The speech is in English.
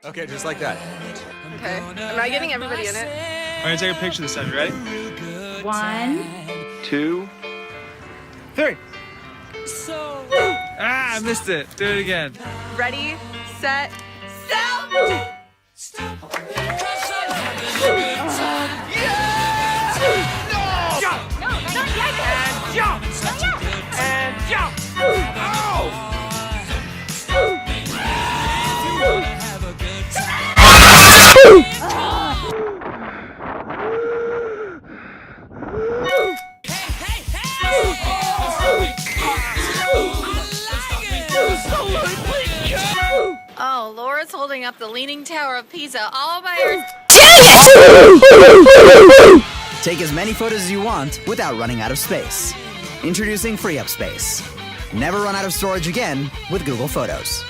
Okay, just like that. Okay. Am I getting everybody in it? I'm gonna take a picture this time. You ready? 1, 2, 3. I missed it. Do it again. Ready, set, stop! Oh, Laura's holding up the Leaning Tower of Pisa all by herself. Take as many photos as you want without running out of space. Introducing Free Up Space. Never run out of storage again with Google Photos.